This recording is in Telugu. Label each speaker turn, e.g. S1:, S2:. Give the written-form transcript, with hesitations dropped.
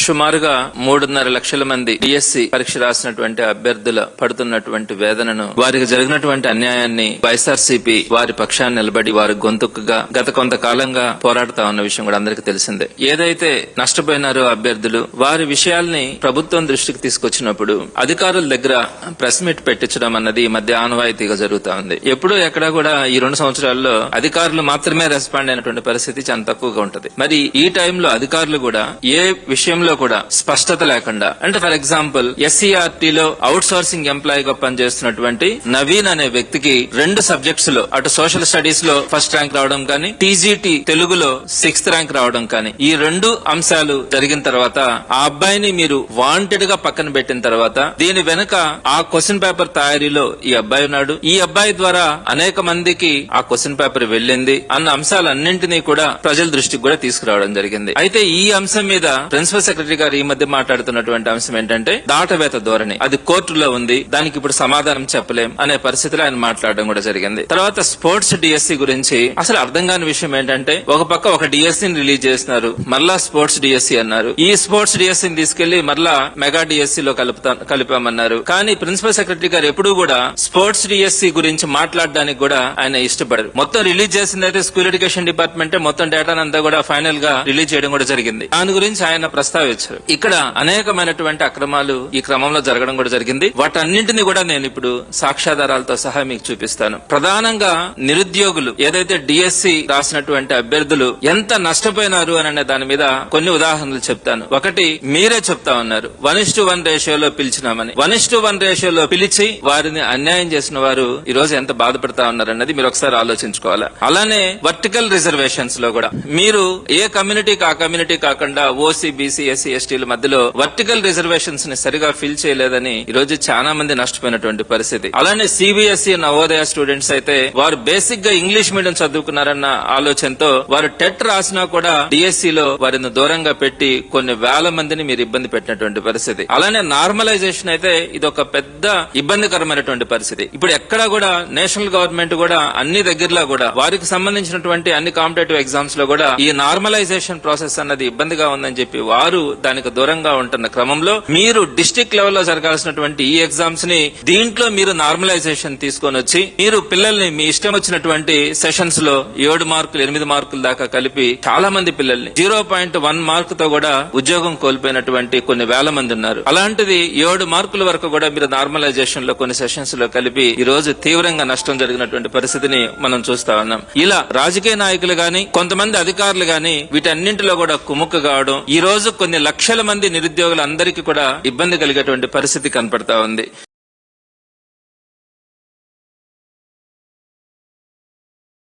S1: సుమారుగా 3.5 లక్షల మంది డిఎస్సి పరీక్ష రాసినటువంటి అభ్యర్థుల పడుతున్నటువంటి వేదనను, వారికి జరిగినటువంటి అన్యాయాన్ని వైఎస్ఆర్సీపీ వారి పక్షాన్ని నిలబడి వారి గొంతుకుగా గత కొంతకాలంగా పోరాడుతా ఉన్న విషయం కూడా అందరికీ తెలిసిందే. ఏదైతే నష్టపోయినారో అభ్యర్థులు, వారి విషయాల్ని ప్రభుత్వం దృష్టికి తీసుకొచ్చినప్పుడు అధికారుల దగ్గర ప్రెస్ మీట్ పెట్టించడం అన్నది ఈ మధ్య ఆనవాయితీగా జరుగుతా ఉంది. ఎప్పుడూ ఎక్కడా కూడా ఈ 2 సంవత్సరాల్లో అధికారులు మాత్రమే రెస్పాండ్ అయినటువంటి పరిస్థితి చాలా తక్కువగా ఉంటది. మరి ఈ టైంలో అధికారులు కూడా ఏ విషయంలో కూడా స్పష్టత లేకుండా, అంటే ఫర్ ఎగ్జాంపుల్ ఎస్సీఆర్టీలో అవుట్ సోర్సింగ్ ఎంప్లాయీగా పనిచేస్తున్నటువంటి నవీన్ అనే వ్యక్తికి 2 సబ్జెక్ట్స్ లో, అటు సోషల్ స్టడీస్ లో ఫస్ట్ ర్యాంక్ రావడం కానీ, టీజీటీ తెలుగులో 6th ర్యాంక్ రావడం కానీ, ఈ 2 అంశాలు జరిగిన తర్వాత ఆ అబ్బాయిని మీరు వాంటెడ్ గా పక్కన పెట్టిన తర్వాత దీని వెనుక ఆ క్వశ్చన్ పేపర్ తయారీలో ఈ అబ్బాయి ఉన్నాడు, ఈ అబ్బాయి ద్వారా అనేక మందికి ఆ క్వశ్చన్ పేపర్ వెళ్ళింది అన్న అంశాలన్నింటినీ కూడా ప్రజల దృష్టికి కూడా తీసుకురావడం జరిగింది. అయితే ఈ అంశం మీద ప్రిన్సిపల్ సెక్రటరీ గారు ఈ మధ్య మాట్లాడుతున్నటువంటి అంశం ఏంటంటే దాటవేత ధోరణి, అది కోర్టులో ఉంది, దానికి ఇప్పుడు సమాధానం చెప్పలేం అనే పరిస్థితిలో ఆయన మాట్లాడడం కూడా జరిగింది. తర్వాత స్పోర్ట్స్ డిఎస్సి గురించి అసలు అర్థం కాని విషయం ఏంటంటే, ఒక పక్క ఒక డిఎస్సిని రిలీజ్ చేస్తున్నారు, మళ్ళా స్పోర్ట్స్ డిఎస్సి అన్నారు. ఈ స్పోర్ట్స్ డిఎస్సిని తీసుకెళ్లి మరలా మెగా డిఎస్సిలో కలిపామన్నారు. కానీ ప్రిన్సిపల్ సెక్రటరీ గారు ఎప్పుడూ కూడా స్పోర్ట్స్ డిఎస్సి గురించి మాట్లాడడానికి కూడా ఆయన ఇష్టపడరు. మొత్తం రిలీజ్ చేసిందైతే స్కూల్ ఎడ్యుకేషన్ డిపార్ట్మెంట్ మొత్తం డేటానంతా కూడా ఫైనల్ గా రిలీజ్ చేయడం కూడా జరిగింది. దాని గురించి ఆయన ప్రస్తావించారు. ఇక్కడ అనేకమైనటువంటి అక్రమాలు ఈ క్రమంలో జరగడం కూడా జరిగింది. వాటన్నింటినీ కూడా నేను ఇప్పుడు సాక్ష్యాధారాలతో సహా మీకు చూపిస్తాను. ప్రధానంగా నిరుద్యోగులు ఏదైతే డిఎస్సి రాసినటువంటి అభ్యర్థులు ఎంత నష్టపోయినారు అనే దాని మీద కొన్ని ఉదాహరణలు చెప్తాను. ఒకటి, మీరే చెప్తా ఉన్నారు 1:1 రేషియోలో పిలిచినామని. 1:1 రేషియోలో పిలిచి వారిని అన్యాయం చేసిన వారు ఈ రోజు ఎంత బాధపడతా ఉన్నారన్నది మీరు ఒకసారి ఆలోచించుకోవాలి. అలానే వర్టికల్ రిజర్వేషన్స్ లో కూడా మీరు ఏ కమ్యూనిటీకి ఆ కమ్యూనిటీ కాకుండా ఓసీ, బీసీ, ఎస్సీ, ఎస్టీల మధ్యలో వర్టికల్ రిజర్వేషన్స్ ని సరిగా ఫిల్ చేయలేదని ఈ రోజు చాలా మంది నష్టపోయినటువంటి పరిస్థితి. అలానే సిబిఎస్ఈ, నవోదయ స్టూడెంట్స్ అయితే వారు బేసిక్ గా ఇంగ్లీష్ మీడియం చదువుకున్నారన్న ఆలోచనతో వారు టెట్ రాసినా కూడా డిఎస్సిలో వారిని దూరంగా పెట్టి కొన్ని వేల మందిని మీరు ఇబ్బంది పెట్టినటువంటి పరిస్థితి. అలానే నార్మలైజేషన్ అయితే ఇది ఒక పెద్ద ఇబ్బందికరమైనటువంటి పరిస్థితి. ఇప్పుడు ఎక్కడా కూడా నేషనల్ గవర్నమెంట్ కూడా అన్ని దగ్గరలో కూడా వారికి సంబంధించినటువంటి అన్ని కాంపిటేటివ్ ఎగ్జామ్స్ లో కూడా ఈ నార్మలైజేషన్ ప్రాసెస్ అన్నది ఇబ్బందిగా ఉందని చెప్పి వారు దానికి దూరంగా ఉంటున్న క్రమంలో మీరు డిస్ట్రిక్ట్ లెవెల్లో జరగాల్సినటువంటి ఈ ఎగ్జామ్స్ ని దీంట్లో మీరు నార్మలైజేషన్ తీసుకొని వచ్చి మీరు పిల్లల్ని మీ ఇష్టం వచ్చినటువంటి సెషన్స్ లో 7 మార్కులు 8 మార్కుల దాకా కలిపి చాలా మంది పిల్లల్ని 0.1 మార్క్ తో కూడా ఉద్యోగం కోల్పోయినటువంటి కొన్ని వేల మంది ఉన్నారు. అలాంటిది 7 మార్కుల వరకు కూడా మీరు నార్మలైజేషన్ లో కొన్ని సెషన్స్ లో కలిపి ఈ రోజు తీవ్రంగా నష్టం జరిగినటువంటి పరిస్థితిని మనం చూస్తా ఉన్నాం. ఇలా రాజకీయ నాయకులు గాని, కొంతమంది అధికారులు గాని వీటన్నింటిలో కూడా కుముక్కు కావడం ఈ రోజు కొన్ని లక్షల మంది నిరుద్యోగులందరికీ కూడా ఇబ్బంది కలిగేటువంటి పరిస్థితి కనపడతా ఉంది.